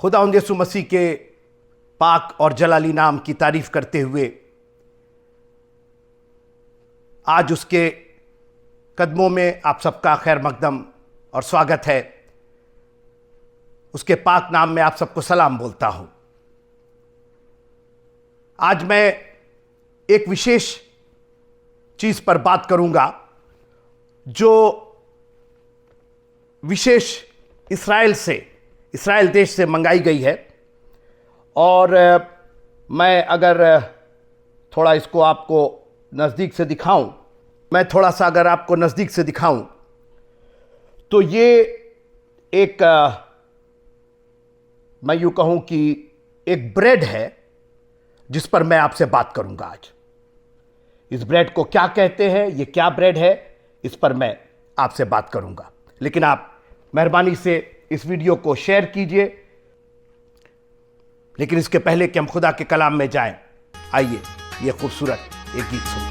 खुदावंद यीशु मसीह के पाक और जलाली नाम की तारीफ करते हुए आज उसके कदमों में आप सबका खैर मकदम और स्वागत है। उसके पाक नाम में आप सबको सलाम बोलता हूं। आज मैं एक विशेष चीज पर बात करूंगा जो विशेष इस्राएल देश से मंगाई गई है। और मैं अगर थोड़ा इसको आपको नज़दीक से दिखाऊं, तो ये एक मैं यूं कहूं कि एक ब्रेड है जिस पर मैं आपसे बात करूंगा आज। इस ब्रेड को क्या कहते हैं, ये क्या ब्रेड है, इस पर मैं आपसे बात करूंगा। लेकिन आप मेहरबानी से इस वीडियो को शेयर कीजिए। लेकिन इसके पहले कि हम खुदा के कलाम में जाएं, आइए ये खूबसूरत एक गीत सुनिए।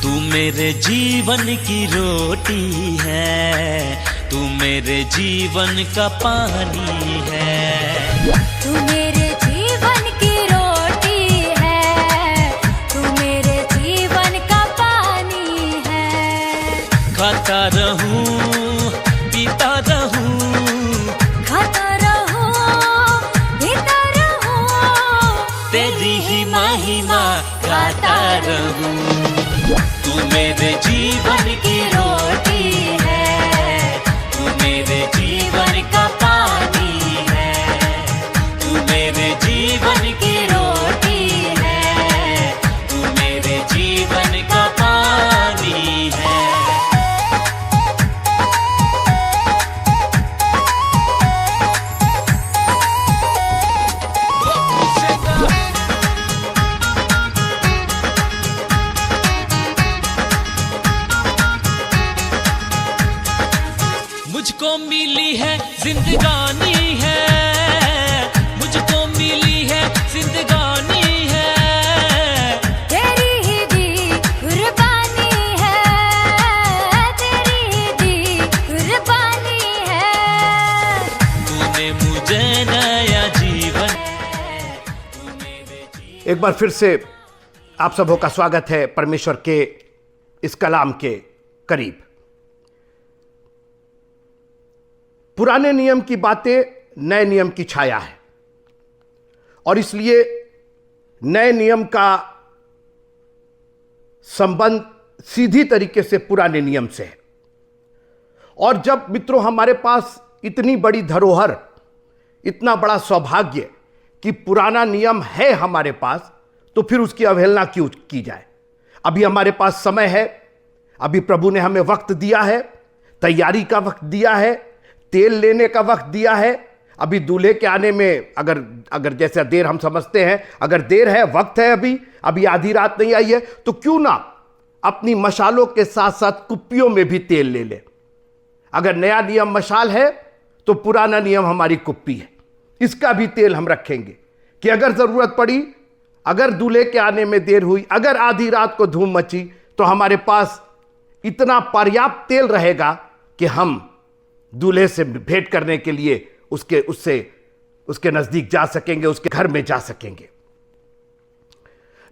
तू मेरे जीवन की रोटी है, तू मेरे जीवन का पानी है। तू मेरे जीवन की रोटी है, तू मेरे जीवन का पानी है। खाता रहूं पीता रहूं, खाता रहूं पीता रहूं, तेरी ही महिमा गाता रहूं। तू मेरे जीवन की रोटी है, तू मेरे जीवन का पानी है। तू मेरे जीवन की रोटी है, तू मेरे जीवन का पानी है। मुझको मिली है जिंदगानी है, मुझको मिली है जिंदगानी है। तेरी ही दी कुर्बानी है, तेरी ही दी कुर्बानी है। तूने मुझे नया जीवन। एक बार फिर से आप सबों का स्वागत है परमेश्वर के इस कलाम के करीब। पुराने नियम की बातें नए नियम की छाया है और इसलिए नए नियम का संबंध सीधी तरीके से पुराने नियम से है। और जब मित्रों हमारे पास इतनी बड़ी धरोहर, इतना बड़ा सौभाग्य कि पुराना नियम है हमारे पास, तो फिर उसकी अवहेलना क्यों की जाए। अभी हमारे पास समय है, अभी प्रभु ने हमें वक्त दिया है, तैयारी का वक्त दिया है, तेल लेने का वक्त दिया है। अभी दूल्हे के आने में अगर जैसा देर हम समझते हैं, अगर देर है, वक्त है, अभी आधी रात नहीं आई है, तो क्यों ना अपनी मशालों के साथ साथ कुप्पियों में भी तेल ले ले। अगर नया नियम मशाल है तो पुराना नियम हमारी कुप्पी है, इसका भी तेल हम रखेंगे कि अगर जरूरत पड़ी, अगर दूल्हे के आने में देर हुई, अगर आधी रात को धूम मची, तो हमारे पास इतना पर्याप्त तेल रहेगा कि हम दूल्हे से भेंट करने के लिए उसके नजदीक जा सकेंगे, उसके घर में जा सकेंगे।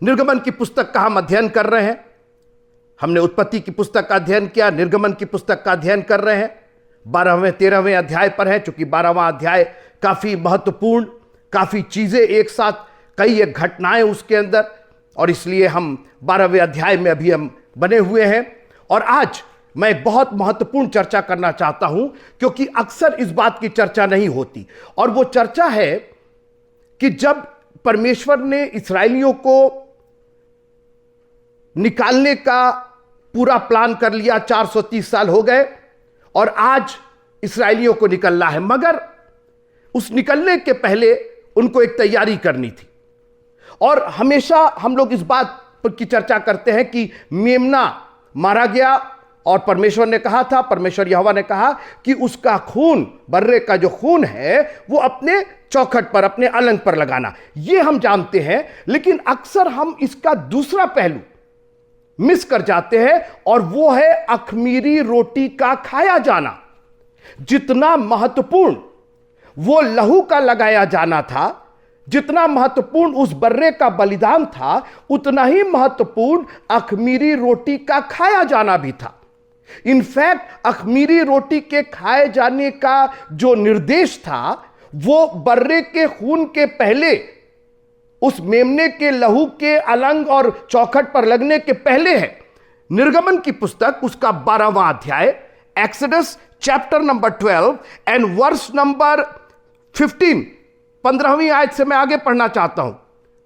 निर्गमन की पुस्तक का हम अध्ययन कर रहे हैं। हमने उत्पत्ति की पुस्तक का अध्ययन किया, निर्गमन की पुस्तक का अध्ययन कर रहे हैं। 12वें 13वें अध्याय पर है, चूंकि 12वां अध्याय काफी महत्वपूर्ण, काफी चीजें एक साथ, कई एक घटनाएं उसके अंदर, और इसलिए हम 12वें अध्याय में अभी हम बने हुए हैं। और आज मैं एक बहुत महत्वपूर्ण चर्चा करना चाहता हूं, क्योंकि अक्सर इस बात की चर्चा नहीं होती। और वो चर्चा है कि जब परमेश्वर ने इस्राएलियों को निकालने का पूरा प्लान कर लिया, 430 साल हो गए और आज इस्राएलियों को निकलना है, मगर उस निकलने के पहले उनको एक तैयारी करनी थी। और हमेशा हम लोग इस बात की चर्चा करते हैं कि मेमना मारा गया और परमेश्वर ने कहा था, परमेश्वर यहोवा ने कहा कि उसका खून, बर्रे का जो खून है, वो अपने चौखट पर, अपने अलंग पर लगाना। ये हम जानते हैं, लेकिन अक्सर हम इसका दूसरा पहलू मिस कर जाते हैं, और वो है अखमीरी रोटी का खाया जाना। जितना महत्वपूर्ण वो लहू का लगाया जाना था, जितना महत्वपूर्ण उस बर्रे का बलिदान था, उतना ही महत्वपूर्ण अखमीरी रोटी का खाया जाना भी था। इनफैक्ट अखमीरी रोटी के खाए जाने का जो निर्देश था, वो बर्रे के खून के पहले, उस मेमने के लहू के अलंग और चौखट पर लगने के पहले है। निर्गमन की पुस्तक उसका 12वां अध्याय, Exodus chapter number 12 and verse number 15, 15वीं आयत से मैं आगे पढ़ना चाहता हूं।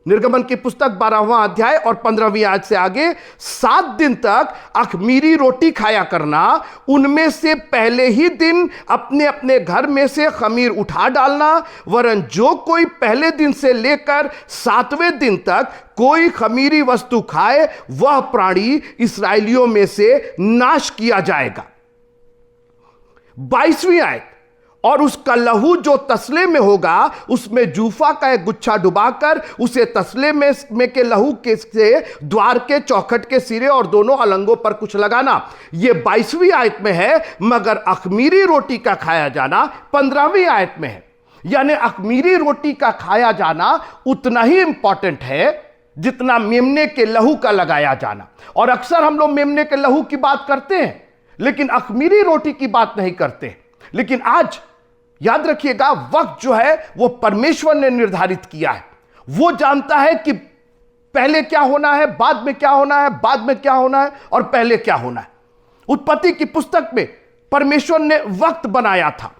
निर्गमन की पुस्तक 12वां अध्याय और 15वीं आयत से आगे, 7 दिन तक अखमीरी रोटी खाया करना, उनमें से पहले ही दिन अपने अपने घर में से खमीर उठा डालना, वरन जो कोई पहले दिन से लेकर 7वें दिन तक कोई खमीरी वस्तु खाए, वह प्राणी इस्राएलियों में से नाश किया जाएगा। 22वीं आयत, और उसका लहू जो तसले में होगा, उसमें जूफा का एक गुच्छा डुबाकर उसे तसले में के लहू के से द्वार के चौखट के सिरे और दोनों अलंगों पर कुछ लगाना। यह 22वीं आयत में है, मगर अखमीरी रोटी का खाया जाना 15वीं आयत में है। यानी अखमीरी रोटी का खाया जाना उतना ही इंपॉर्टेंट है जितना मेमने के लहू का लगाया जाना। और अक्सर हम लोग मेमने के लहू की बात करते हैं, लेकिन अखमीरी रोटी की बात नहीं करते। लेकिन आज याद रखिएगा, वक्त जो है वो परमेश्वर ने निर्धारित किया है। वो जानता है कि पहले क्या होना है, बाद में क्या होना है, बाद में क्या होना है और पहले क्या होना है। उत्पत्ति की पुस्तक में परमेश्वर ने वक्त बनाया था।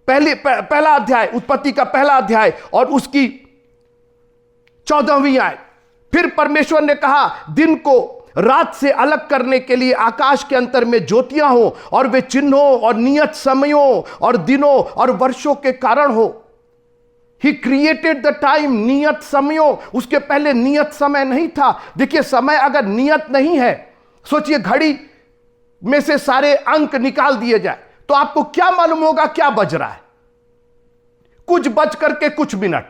पहला अध्याय, उत्पत्ति का पहला अध्याय और उसकी 14वीं आयत। फिर परमेश्वर ने कहा, दिन को रात से अलग करने के लिए आकाश के अंतर में ज्योतियां हो, और वे चिन्हों और नियत समयों और दिनों और वर्षों के कारण हो। ही क्रिएटेड द टाइम, नियत समयों। उसके पहले नियत समय नहीं था। देखिए, समय अगर नियत नहीं है, सोचिए घड़ी में से सारे अंक निकाल दिए जाए तो आपको क्या मालूम होगा क्या बज रहा है? कुछ बज करके कुछ मिनट।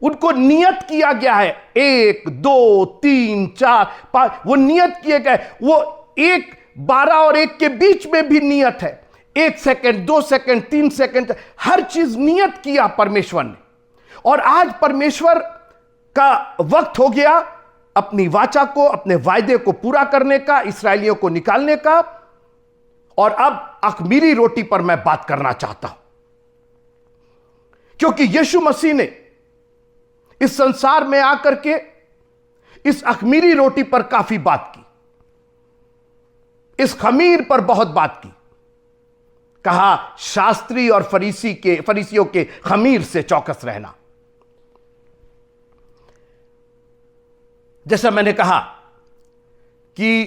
उनको नियत किया गया है, 1, 2, 3, 4, 5, वो नियत किए गए। वो 1, 12 और 1 के बीच में भी नियत है। 1 सेकंड, 2 सेकंड, 3 सेकंड, हर चीज नियत किया परमेश्वर ने। और आज परमेश्वर का वक्त हो गया अपनी वाचा को, अपने वायदे को पूरा करने का, इस्राएलियों को निकालने का। और अब अखमीरी रोटी पर मैं बात करना चाहता हूं, क्योंकि यीशु मसीह ने इस संसार में आकर के इस अखमीरी रोटी पर काफी बात की, इस खमीर पर बहुत बात की। कहा, शास्त्री और फरीसियों के खमीर से चौकस रहना। जैसा मैंने कहा कि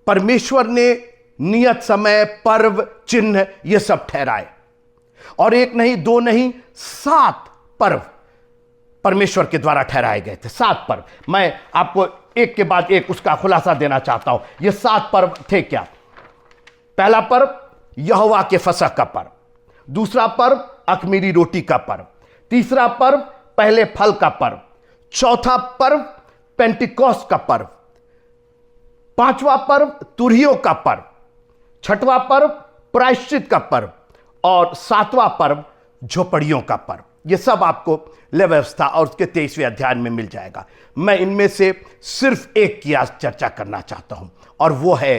परमेश्वर ने नियत समय, पर्व, चिन्ह ये सब ठहराए, और 1 नहीं, 2 नहीं, 7 पर्व परमेश्वर के द्वारा ठहराए गए थे। 7 पर्व। मैं आपको एक के बाद एक उसका खुलासा देना चाहता हूं। ये 7 पर्व थे क्या? पहला पर्व यहोवा के फसह का पर्व, दूसरा पर्व अखमीरी रोटी का पर्व, तीसरा पर्व पहले फल का पर्व, चौथा पर्व पेंटिकोस्त का पर्व, पांचवा पर्व तुरहियों का पर्व, छठवां पर्व प्रायश्चित का पर्व, और 7वां पर्व झोपड़ियों का पर्व। यह सब आपको ले व्यवस्था और उसके 23वें अध्याय में मिल जाएगा। मैं इनमें से सिर्फ एक की आज चर्चा करना चाहता हूं, और वो है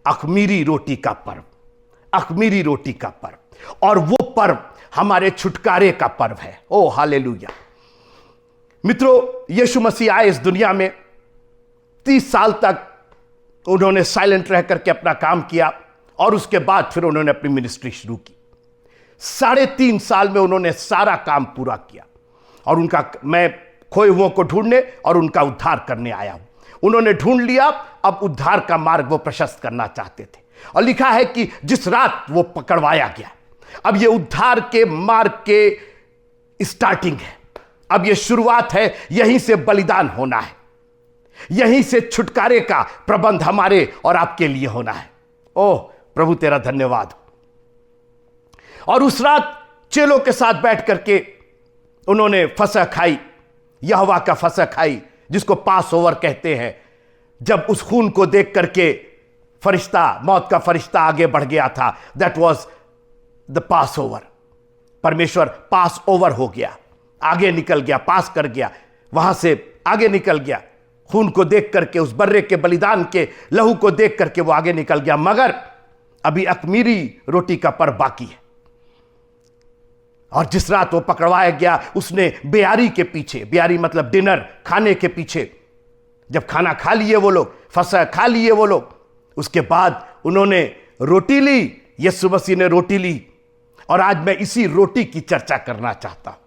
अखमीरी रोटी का पर्व। अखमीरी रोटी का पर्व, और वो पर्व हमारे छुटकारे का पर्व है। ओ हालेलुया। मित्रों, यीशु मसीह आए इस दुनिया में, 30 साल तक उन्होंने साइलेंट रह करके अपना काम किया, और उसके बाद फिर उन्होंने अपनी मिनिस्ट्री शुरू की। 3.5 साल में उन्होंने सारा काम पूरा किया, और मैं खोए हुओं को ढूंढने और उनका उद्धार करने आया हूं। उन्होंने ढूंढ लिया, अब उद्धार का मार्ग वो प्रशस्त करना चाहते थे। और लिखा है कि जिस रात वो पकड़वाया गया, अब ये उद्धार के मार्ग के स्टार्टिंग है, अब ये शुरुआत है, यहीं से बलिदान होना है। यहीं से छुटकारे का प्रबंध हमारे और आपके लिए होना है। ओह प्रभु तेरा धन्यवाद। और उस रात चेलों के साथ बैठ करके उन्होंने फसह खाई, यहोवा का फसह खाई, जिसको पास ओवर कहते हैं। जब उस खून को देख करके फरिश्ता, मौत का फरिश्ता आगे बढ़ गया था, that was the pass over. परमेश्वर पास ओवर हो गया, आगे निकल गया, पास कर गया, वहां से आगे निकल गया। खून को देख करके, उस बर्रे के बलिदान के लहू को देख करके वो आगे निकल गया। मगर अभी अख़मीरी रोटी का पर्व बाकी है। और जिस रात वो पकड़वाया गया, उसने बेयारी के पीछे, बेयारी मतलब डिनर, खाने के पीछे, जब खाना खा लिए वो लोग, फसह खा लिए वो लोग, उसके बाद उन्होंने रोटी ली, यीशु मसीह ने रोटी ली। और आज मैं इसी रोटी की चर्चा करना चाहता हूं,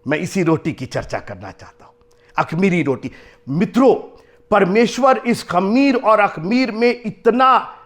मैं इसी रोटी की चर्चा करना चाहता हूं, अख़मीरी रोटी। मित्रों, परमेश्वर इस खमीर और अख़मीर में इतना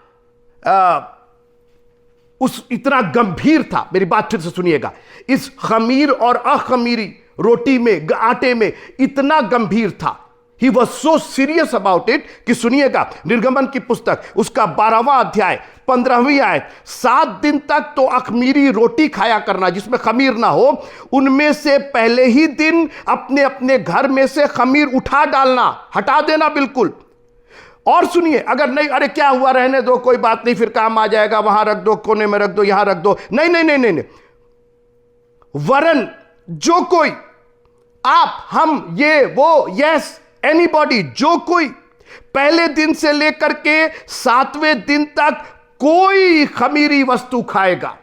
गंभीर था। मेरी बात फिर से सुनिएगा, इस खमीर और अख़मीरी रोटी में, आटे में इतना गंभीर था। He was so serious about it कि सुनिएगा, निर्गमन की पुस्तक उसका 12वां अध्याय 15वीं आयत, 7 दिन तक तो अख़मीरी रोटी खाया करना जिसमें खमीर ना हो, उनमें से पहले ही दिन अपने अपने घर में से खमीर उठा डालना, हटा देना बिल्कुल। और सुनिए, अगर नहीं, अरे क्या हुआ, रहने दो, कोई बात नहीं, फिर काम आ जाएगा, वहां रख दो, कोने में रख दो, यहां रख दो, नहीं नहीं नहीं नहीं, नहीं। वरन जो कोई, आप, हम, ये, वो, यस, एनीबॉडी, जो कोई पहले दिन से लेकर के 7वें दिन तक कोई खमीरी वस्तु खाएगा।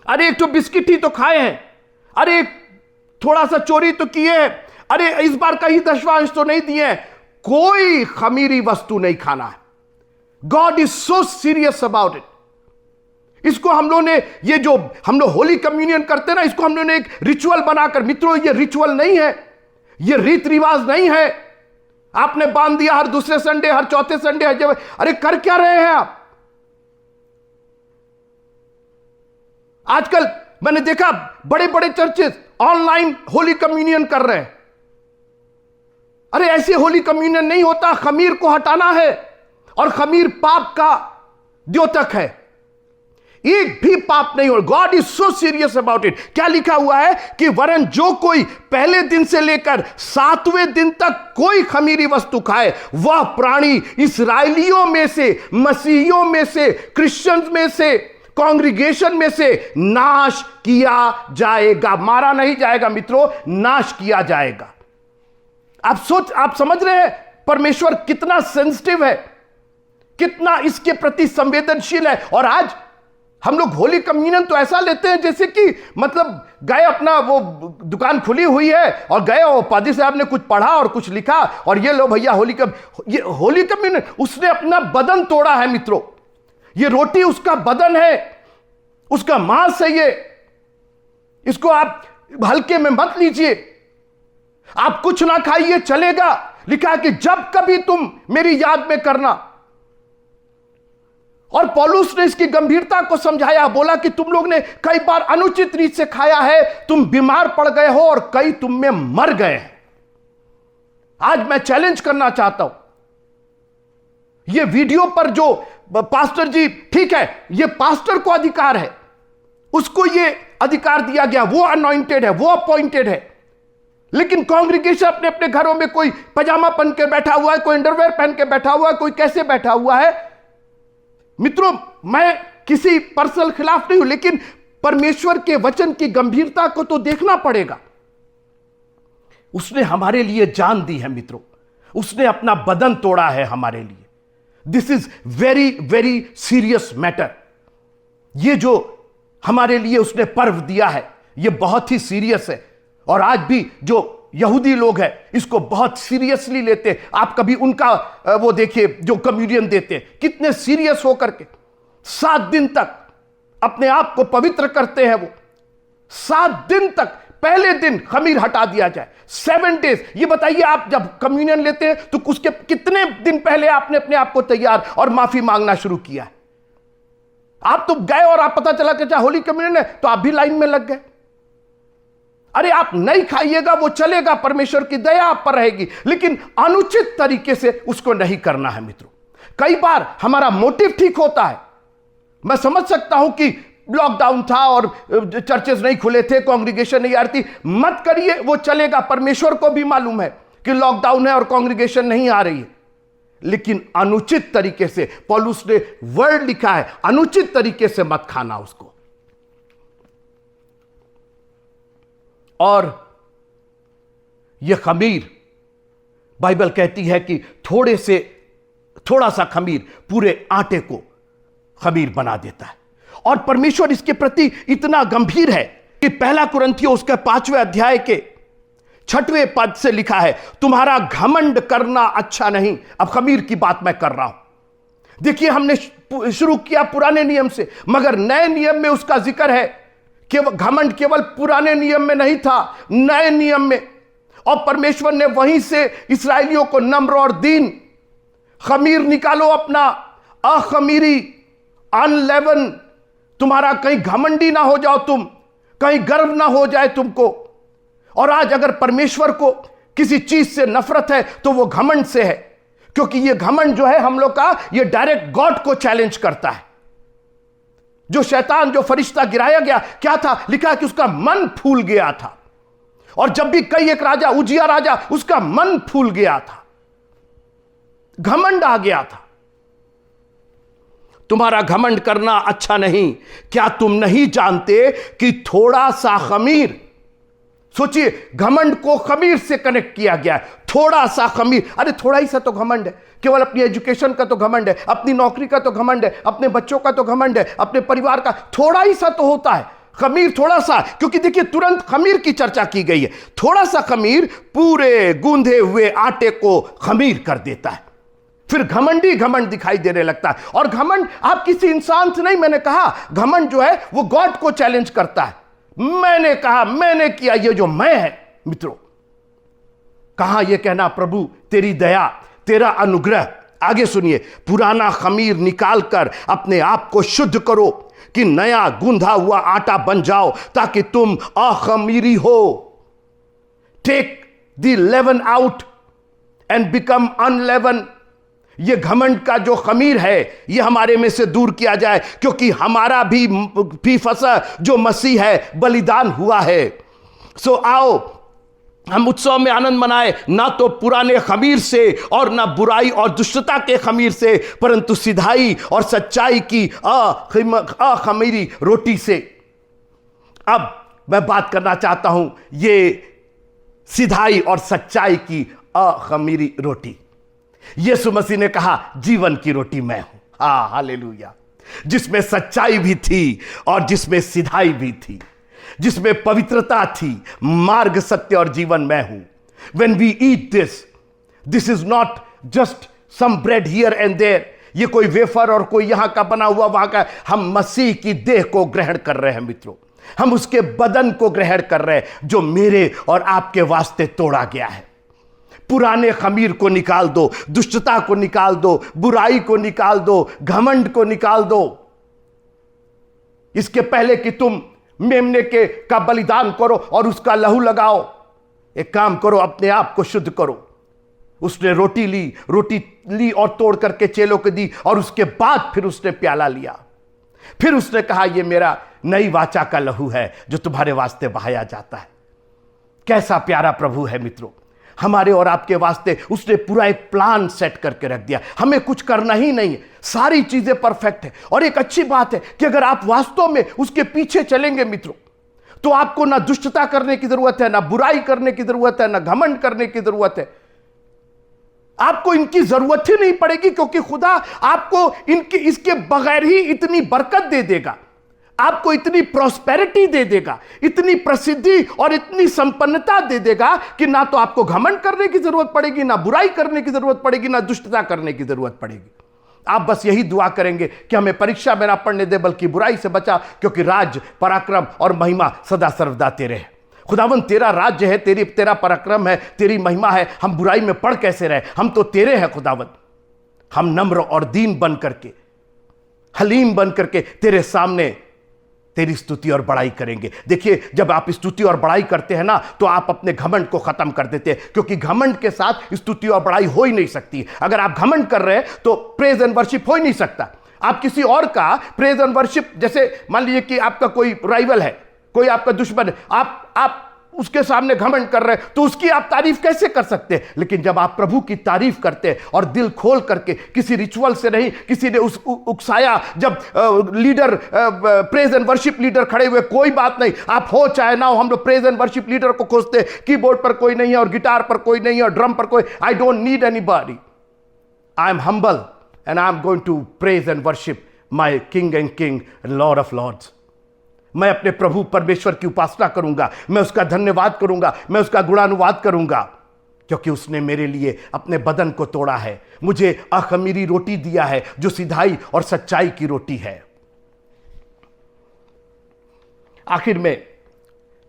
अरे एक तो बिस्किट ही तो खाए हैं, अरे थोड़ा सा चोरी तो किए हैं, अरे इस बार का ही 10वां अंश तो नहीं दिए हैं, कोई खमीरी वस्तु नहीं खाना है। God is so serious about it. इसको हम लोगों ने, ये जो हम लोग होली कम्युनियन करते हैं ना, इसको हम लोगों ने एक रिचुअल बनाकर, मित्रों ये रिचुअल नहीं है, ये रीत रिवाज नहीं है। आपने बांध दिया हर दूसरे संडे, हर चौथे संडे, हर जगह, अरे कर क्या रहे हैं आप? आजकल मैंने देखा बड़े बड़े चर्चेस ऑनलाइन होली कम्युनियन कर रहे हैं। अरे ऐसे होली कम्युनियन नहीं होता, खमीर को हटाना है, और खमीर पाप का द्योतक है, एक भी पाप नहीं हो। God is so serious about it. क्या लिखा हुआ है कि वरन जो कोई पहले दिन से लेकर 7वें दिन तक कोई खमीरी वस्तु खाए, वह प्राणी इस्राएलियों में से, मसीहियों में से, क्रिश्चियंस में से, कांग्रीगेशन में से नाश किया जाएगा। मारा नहीं जाएगा मित्रों, नाश किया जाएगा। आप समझ रहे हैं परमेश्वर कितना सेंसिटिव है, कितना इसके प्रति संवेदनशील है। और आज हम लोग होली कम्युनियन तो ऐसा लेते हैं जैसे कि मतलब गए, अपना वो दुकान खुली हुई है और गए, और पादी साहब ने कुछ पढ़ा और कुछ लिखा और ये लो भैया ये होली कम्युनियन। उसने अपना बदन तोड़ा है मित्रों। ये रोटी उसका बदन है, उसका मांस है ये। इसको आप हल्के में मत लीजिए। आप कुछ ना खाइए चलेगा, लिखा है कि जब कभी तुम मेरी याद में करना। और पौलुस ने इसकी गंभीरता को समझाया, बोला कि तुम लोग ने कई बार अनुचित रीत से खाया है, तुम बीमार पड़ गए हो और कई तुम में मर गए हैं। आज मैं चैलेंज करना चाहता हूं, ये वीडियो पर जो पास्टर जी, ठीक है, ये पास्टर को अधिकार है, उसको ये अधिकार दिया गया, वो अनॉइंटेड है, वो अपॉइंटेड है। लेकिन कांग्रीगेशन अपने अपने घरों में, कोई पजामा पहन के बैठा हुआ है, कोई अंडरवेयर पहन के बैठा हुआ है, कोई कैसे बैठा हुआ है। मित्रों, मैं किसी पर्सनल खिलाफ नहीं हूं, लेकिन परमेश्वर के वचन की गंभीरता को तो देखना पड़ेगा। उसने हमारे लिए जान दी है मित्रों, उसने अपना बदन तोड़ा है हमारे लिए। This is very very serious matter. ये जो हमारे लिए उसने पर्व दिया है, ये बहुत ही सीरियस है। और आज भी जो यहूदी लोग हैं इसको बहुत सीरियसली लेते हैं। आप कभी उनका वो देखिए जो कम्युनियन देते हैं, कितने सीरियस होकर के 7 दिन तक अपने आप को पवित्र करते हैं। वो 7 दिन तक, पहले दिन खमीर हटा दिया जाए, 7 डेज। ये बताइए, आप जब कम्युनियन लेते हैं तो उसके कितने दिन पहले आपने अपने आप को तैयार और माफी मांगना शुरू किया है? आप तो गए और आप पता चला कि होली कम्युनियन है तो आप भी लाइन में लग गए। अरे आप नहीं खाइएगा वो चलेगा, परमेश्वर की दया आप पर रहेगी, लेकिन अनुचित तरीके से उसको नहीं करना है मित्रों। कई बार हमारा मोटिव ठीक होता है, मैं समझ सकता हूं कि लॉकडाउन था और चर्चेस नहीं खुले थे, कांग्रीगेशन नहीं आ रही थी, मत करिए वो चलेगा, परमेश्वर को भी मालूम है कि लॉकडाउन है और कांग्रीगेशन नहीं आ रही है। लेकिन अनुचित तरीके से, पौलुस ने वर्ड लिखा है, अनुचित तरीके से मत खाना उसको। और यह खमीर, बाइबल कहती है कि थोड़ा सा खमीर पूरे आटे को खमीर बना देता है। और परमेश्वर इसके प्रति इतना गंभीर है कि पहला कुरिन्थियों उसके 5वें अध्याय के 6वें पद से लिखा है, तुम्हारा घमंड करना अच्छा नहीं। अब खमीर की बात मैं कर रहा हूं। देखिए, हमने शुरू किया पुराने नियम से, मगर नए नियम में उसका जिक्र है। केवल घमंड केवल पुराने नियम में नहीं था, नए नियम में। और परमेश्वर ने वहीं से इस्राएलियों को नम्र और दीन, खमीर निकालो अपना, अखमीरी, अनलेवन, तुम्हारा कहीं घमंडी ना हो जाओ तुम, कहीं गर्व ना हो जाए तुमको। और आज अगर परमेश्वर को किसी चीज से नफरत है तो वो घमंड से है, क्योंकि ये घमंड जो है हम लोग का, ये डायरेक्ट गॉड को चैलेंज करता है। जो शैतान, जो फरिश्ता गिराया गया, क्या था लिखा कि उसका मन फूल गया था। और जब भी कई एक राजा, उजिया राजा, उसका मन फूल गया था, घमंड आ गया था। तुम्हारा घमंड करना अच्छा नहीं। क्या तुम नहीं जानते कि थोड़ा सा खमीर, सोचिए, घमंड को खमीर से कनेक्ट किया गया है। थोड़ा सा खमीर, अरे थोड़ा ही सा तो घमंड है, केवल अपनी एजुकेशन का तो घमंड है, अपनी नौकरी का तो घमंड है, अपने बच्चों का तो घमंड है, अपने परिवार का, थोड़ा ही सा तो होता है खमीर, थोड़ा सा। क्योंकि देखिए, तुरंत खमीर की चर्चा की गई है। थोड़ा सा खमीर पूरे गूंधे हुए आटे को खमीर कर देता है। फिर घमंडी घमंड दिखाई देने लगता है। और घमंड आप किसी इंसान से नहीं, मैंने कहा घमंड जो है वो गॉड को चैलेंज करता है। मैंने कहा, मैंने किया, ये जो मैं है मित्रों, कहां यह कहना प्रभु तेरी दया, तेरा अनुग्रह। आगे सुनिए, पुराना खमीर निकालकर अपने आप को शुद्ध करो कि नया गूंधा हुआ आटा बन जाओ, ताकि तुम अखमीरी हो। Take the leaven out and become unleaven. ये घमंड का जो खमीर है, ये हमारे में से दूर किया जाए, क्योंकि हमारा भी फसा जो मसीह है, बलिदान हुआ है। सो आओ हम उत्सव में आनंद मनाए, ना तो पुराने खमीर से और ना बुराई और दुष्टता के खमीर से, परंतु सिधाई और सच्चाई की अखमीरी रोटी से। अब मैं बात करना चाहता हूं ये सिधाई और सच्चाई की अखमीरी रोटी। यीशु मसीह ने कहा, जीवन की रोटी मैं हूं। हालेलुया। जिसमें सच्चाई भी थी और जिसमें सिधाई भी थी, जिसमें पवित्रता थी। मार्ग, सत्य और जीवन मैं हूं। When we eat this is not just some bread here and there। ये कोई वेफर और कोई यहां का बना हुआ वहां का। हम मसीह की देह को ग्रहण कर रहे हैं मित्रों। हम उसके बदन को ग्रहण कर रहे हैं, जो मेरे और आपके वास्ते तोड़ा गया है। पुराने खमीर को निकाल दो, दुष्टता को निकाल दो, बुराई को निकाल दो, घमंड को निकाल दो। इसके पहले कि तुम मेमने का बलिदान करो और उसका लहू लगाओ, एक काम करो, अपने आप को शुद्ध करो। उसने रोटी ली और तोड़ करके चेलों को दी, और उसके बाद फिर उसने प्याला लिया। फिर उसने कहा, यह मेरा नई वाचा का लहू है जो तुम्हारे वास्ते बहाया जाता है। कैसा प्यारा प्रभु है मित्रों, हमारे और आपके वास्ते उसने पूरा एक प्लान सेट करके रख दिया। हमें कुछ करना ही नहीं है, सारी चीजें परफेक्ट है। और एक अच्छी बात है कि अगर आप वास्तव में उसके पीछे चलेंगे मित्रों, तो आपको ना दुष्टता करने की जरूरत है, ना बुराई करने की जरूरत है, ना घमंड करने की जरूरत है। आपको इनकी जरूरत ही नहीं पड़ेगी, क्योंकि खुदा आपको इसके बगैर ही इतनी बरकत दे देगा, आपको इतनी प्रॉस्पेरिटी दे देगा, इतनी प्रसिद्धि और इतनी संपन्नता दे देगा कि ना तो आपको घमंड करने की जरूरत पड़ेगी, ना बुराई करने की जरूरत पड़ेगी, ना दुष्टता करने की जरूरत पड़ेगी। आप बस यही दुआ करेंगे कि हमें परीक्षा में ना पढ़ने दे, बल्कि बुराई से बचा, क्योंकि राज, पराक्रम और महिमा सदा सर्वदा तेरे है। खुदावन, तेरा राज्य है, तेरा पराक्रम है, तेरी महिमा है। हम बुराई में पड़ कैसे रहे? हम तो तेरे हैं खुदावन। हम नम्र और दीन बन करके, हलीम बन करके तेरे सामने तेरी स्तुति और बड़ाई करेंगे। देखिए, जब आप स्तुति और बड़ाई करते हैं ना, तो आप अपने घमंड को खत्म कर देते हैं, क्योंकि घमंड के साथ स्तुति और बड़ाई हो ही नहीं सकती। अगर आप घमंड कर रहे हैं तो प्रेज एंड वर्शिप हो ही नहीं सकता। आप किसी और का प्रेज एंड वर्शिप, जैसे मान लीजिए कि आपका कोई राइवल है, कोई आपका दुश्मन है, आप उसके सामने घमंड कर रहे हैं, तो उसकी आप तारीफ कैसे कर सकते हैं? लेकिन जब आप प्रभु की तारीफ करते हैं और दिल खोल करके, किसी रिचुअल से नहीं, किसी ने उकसाया, जब leader praise and worship leader खड़े हुए, कोई बात नहीं, आप हो चाहे ना हो, हम लोग प्रेज एंड वर्शिप लीडर को खोजते हैं। कीबोर्ड पर कोई नहीं है और गिटार पर कोई नहीं है और ड्रम पर कोई, I don't need anybody, I am humble and I am going to praise and worship my king and king and lord of lords. मैं अपने प्रभु परमेश्वर की उपासना करूंगा, मैं उसका धन्यवाद करूंगा, मैं उसका गुणानुवाद करूंगा, क्योंकि उसने मेरे लिए अपने बदन को तोड़ा है, मुझे अखमीरी रोटी दिया है, जो सिधाई और सच्चाई की रोटी है। आखिर में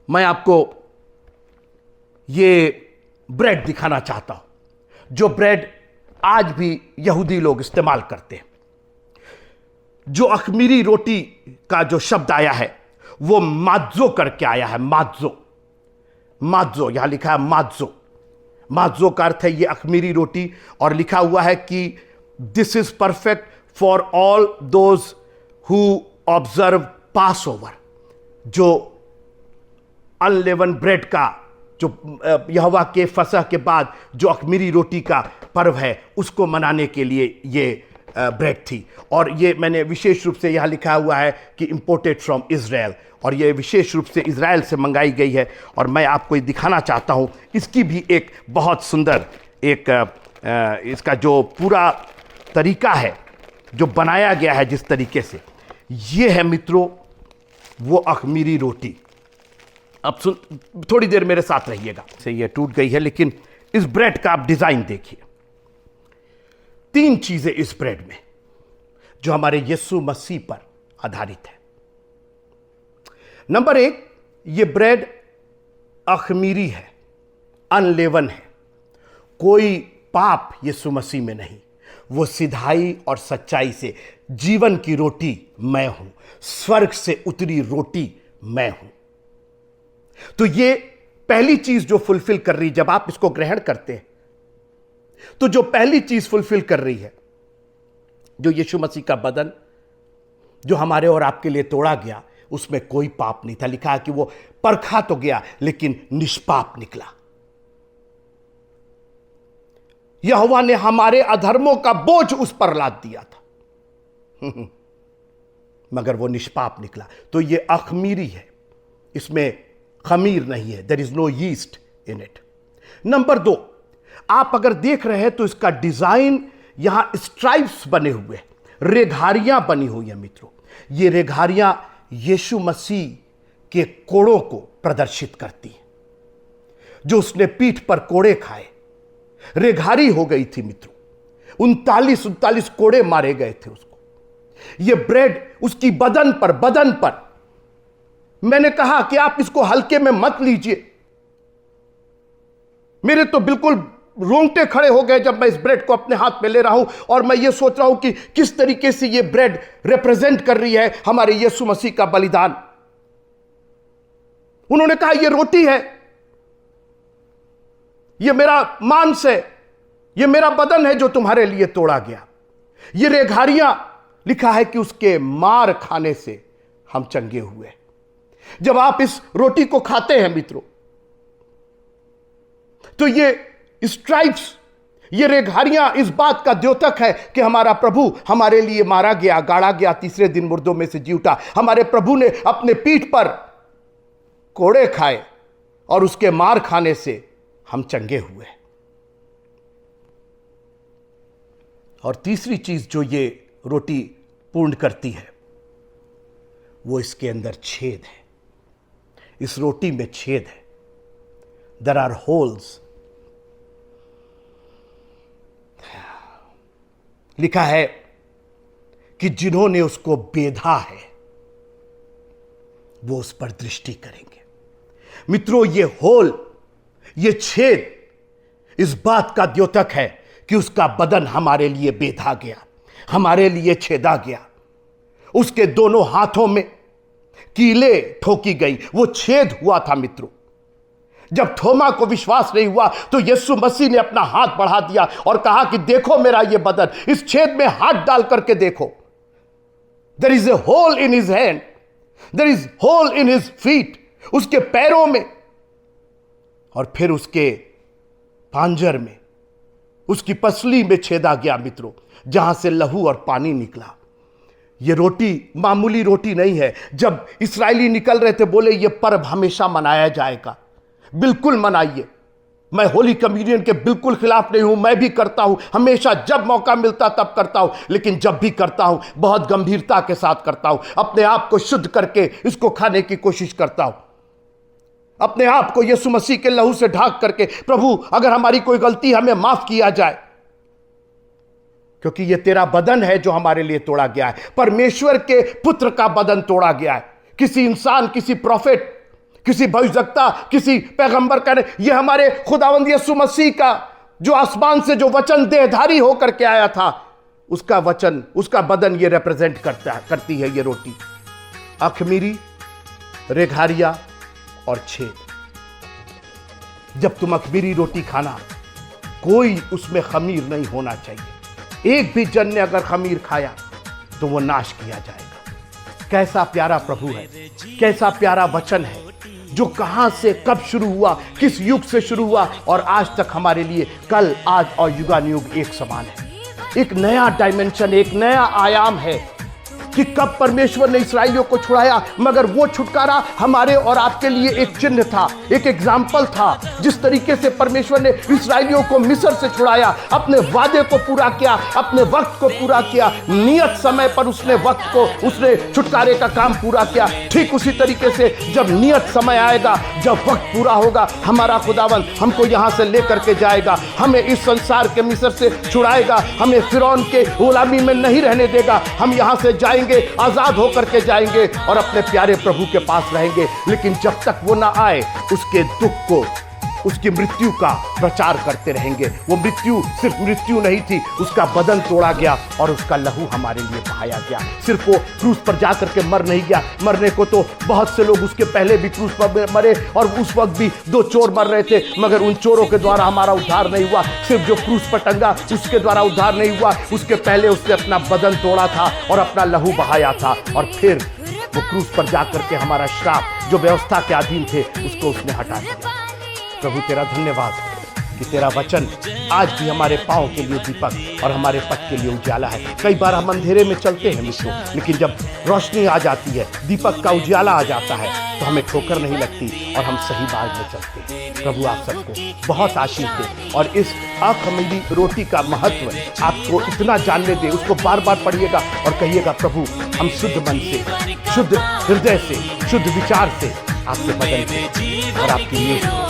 मैं आपको ये ब्रेड दिखाना चाहता हूं, जो ब्रेड आज भी यहूदी लोग इस्तेमाल करते हैं। जो अखमीरी रोटी का जो शब्द आया है वो मात्जो करके आया है। मात्जो यहां लिखा है मात्जो। मात्जो का अर्थ है ये अखमीरी रोटी, और लिखा हुआ है कि this is perfect for all those who observe pass over. जो अनलेवन ब्रेड का, जो यहोवा के फसह के बाद जो अखमीरी रोटी का पर्व है, उसको मनाने के लिए ये ब्रेड थी। और ये मैंने विशेष रूप से यहाँ लिखा हुआ है कि इंपोर्टेड फ्रॉम इज़राइल, और ये विशेष रूप से इज़राइल से मंगाई गई है। और मैं आपको ये दिखाना चाहता हूँ, इसकी भी एक बहुत सुंदर एक इसका जो पूरा तरीका है, जो बनाया गया है जिस तरीके से, ये है मित्रों वो अखमीरी रोटी। अब थोड़ी देर मेरे साथ रहिएगा। से ये टूट गई है, लेकिन इस ब्रेड का आप डिज़ाइन देखिए। 3 चीजें इस ब्रेड में जो हमारे यीशु मसीह पर आधारित है। नंबर 1, ये ब्रेड अखमीरी है, अनलेवन है। कोई पाप यीशु मसीह में नहीं। वो सिधाई और सच्चाई से, जीवन की रोटी मैं हूं, स्वर्ग से उतरी रोटी मैं हूं। तो ये पहली चीज जो फुलफिल कर रही, जब आप इसको ग्रहण करते हैं, तो जो पहली चीज फुलफिल कर रही है, जो यीशु मसीह का बदन जो हमारे और आपके लिए तोड़ा गया, उसमें कोई पाप नहीं था। लिखा है कि वो परखा तो गया लेकिन निष्पाप निकला। यहोवा ने हमारे अधर्मों का बोझ उस पर लाद दिया था मगर वो निष्पाप निकला। तो ये अखमीरी है, इसमें खमीर नहीं है, there is no yeast in it. Number 2, आप अगर देख रहे हैं तो इसका डिजाइन यहां स्ट्राइप्स बने हुए, रेघारियां बनी हुई है मित्रों। ये रेघारियां यीशु मसीह के कोड़ों को प्रदर्शित करती हैं, जो उसने पीठ पर कोड़े खाए। रेघारी हो गई थी मित्रों, 39 कोड़े मारे गए थे उसको। ये ब्रेड उसकी बदन पर मैंने कहा कि आप इसको हल्के में मत लीजिए। मेरे तो बिल्कुल रोंगटे खड़े हो गए जब मैं इस ब्रेड को अपने हाथ में ले रहा हूं, और मैं ये सोच रहा हूं कि किस तरीके से ये ब्रेड रिप्रेजेंट कर रही है हमारे यीशु मसीह का बलिदान। उन्होंने कहा ये रोटी है, ये मेरा मांस है, ये मेरा बदन है जो तुम्हारे लिए तोड़ा गया। ये रेघारियां, लिखा है कि उसके मार खाने से हम चंगे हुए। जब आप इस रोटी को खाते हैं मित्रों, तो ये स्ट्राइप्स, ये रेघारियां इस बात का द्योतक है कि हमारा प्रभु हमारे लिए मारा गया, गाड़ा गया, तीसरे दिन मुर्दों में से जी उठा। हमारे प्रभु ने अपने पीठ पर कोड़े खाए और उसके मार खाने से हम चंगे हुए। और तीसरी चीज जो ये रोटी पूर्ण करती है, वो इसके अंदर छेद है। इस रोटी में छेद है, देयर आर होल्स। लिखा है कि जिन्होंने उसको बेधा है वो उस पर दृष्टि करेंगे। मित्रों, ये होल, ये छेद इस बात का द्योतक है कि उसका बदन हमारे लिए बेधा गया, हमारे लिए छेदा गया। उसके दोनों हाथों में कीले ठोकी गई, वो छेद हुआ था मित्रों। जब थोमा को विश्वास नहीं हुआ तो यीशु मसीह ने अपना हाथ बढ़ा दिया और कहा कि देखो मेरा ये बदन, इस छेद में हाथ डाल करके देखो। There is a hole in his hand, there is hole in his feet, उसके पैरों में और फिर उसके पांजर में, उसकी पसली में छेदा गया मित्रों, जहां से लहू और पानी निकला। ये रोटी मामूली रोटी नहीं है। जब इस्राएली निकल रहे थे बोले ये पर्व हमेशा मनाया जाएगा, बिल्कुल मनाइए। मैं होली कम्युनियन के बिल्कुल खिलाफ नहीं हूं, मैं भी करता हूं, हमेशा जब मौका मिलता तब करता हूं, लेकिन जब भी करता हूं बहुत गंभीरता के साथ करता हूं। अपने आप को शुद्ध करके इसको खाने की कोशिश करता हूं, अपने आप को यीशु मसीह के लहू से ढाक करके, प्रभु अगर हमारी कोई गलती हमें माफ किया जाए, क्योंकि यह तेरा बदन है जो हमारे लिए तोड़ा गया है। परमेश्वर के पुत्र का बदन तोड़ा गया है। किसी इंसान, किसी प्रोफेट, किसी भविष्यवक्ता, किसी पैगंबर का नहीं, यह हमारे खुदावंद यीशु मसीह का जो आसमान से जो वचन देहधारी होकर के आया था, उसका वचन, उसका बदन ये रिप्रेजेंट करती है ये रोटी। अखमीरी, रेघारिया और छेद। जब तुम अखमीरी रोटी खाना, कोई उसमें खमीर नहीं होना चाहिए। एक भी जन ने अगर खमीर खाया तो वो नाश किया जाएगा। कैसा प्यारा प्रभु है, कैसा प्यारा वचन है, जो कहां से कब शुरू हुआ, किस युग से शुरू हुआ और आज तक हमारे लिए कल, आज और युगानुयुग एक समान है। एक नया डायमेंशन, एक नया आयाम है कि कब परमेश्वर ने इस्राएलियों को छुड़ाया, मगर वो छुटकारा हमारे और आपके लिए एक चिन्ह था, एक एग्जाम्पल था। जिस तरीके से परमेश्वर ने इस्राएलियों को मिस्र से छुड़ाया, अपने वादे को पूरा किया, अपने वक्त को पूरा किया, नियत समय पर उसने वक्त को, उसने छुटकारे का काम पूरा किया। ठीक उसी तरीके से जब नियत समय आएगा, जब वक्त पूरा होगा, हमारा खुदावन हमको यहाँ से लेकर के जाएगा, हमें इस संसार के मिस्र से छुड़ाएगा, हमें फिरौन के गुलामी में नहीं रहने देगा। हम यहाँ से जाएंगे, आजाद होकर के जाएंगे और अपने प्यारे प्रभु के पास रहेंगे। लेकिन जब तक वो ना आए, उसके दुख को, उसकी मृत्यु का प्रचार करते रहेंगे। वो मृत्यु सिर्फ मृत्यु नहीं थी, उसका बदन तोड़ा गया और उसका लहू हमारे लिए बहाया गया। सिर्फ वो क्रूस पर जाकर के मर नहीं गया, मरने को तो बहुत से लोग उसके पहले भी क्रूस पर मरे और उस वक्त भी 2 चोर मर रहे थे, मगर उन चोरों के द्वारा हमारा उद्धार नहीं हुआ। सिर्फ जो क्रूस पर टंगा उसके द्वारा उद्धार नहीं हुआ, उसके पहले उसने अपना बदन तोड़ा था और अपना लहू बहाया था, और फिर वो क्रूस पर जाकर के हमारा श्राप, जो व्यवस्था के अधीन थे, उसको उसने हटा दिया। प्रभु तेरा धन्यवाद कि तेरा वचन आज भी हमारे पाँव के लिए दीपक और हमारे पथ के लिए उजाला है। कई बार हम अंधेरे में चलते हैं मित्रों, लेकिन जब रोशनी आ जाती है, दीपक का उजाला आ जाता है, तो हमें ठोकर नहीं लगती और हम सही मार्ग में चलते हैं। प्रभु आप सबको बहुत आशीष दे और इस अखमीरी रोटी का महत्व आपको इतना जानने दे। उसको बार बार पढ़िएगा और कहिएगा, प्रभु हम शुद्ध मन से, शुद्ध हृदय से, शुद्ध विचार से आपके बदन से और आपकी नींव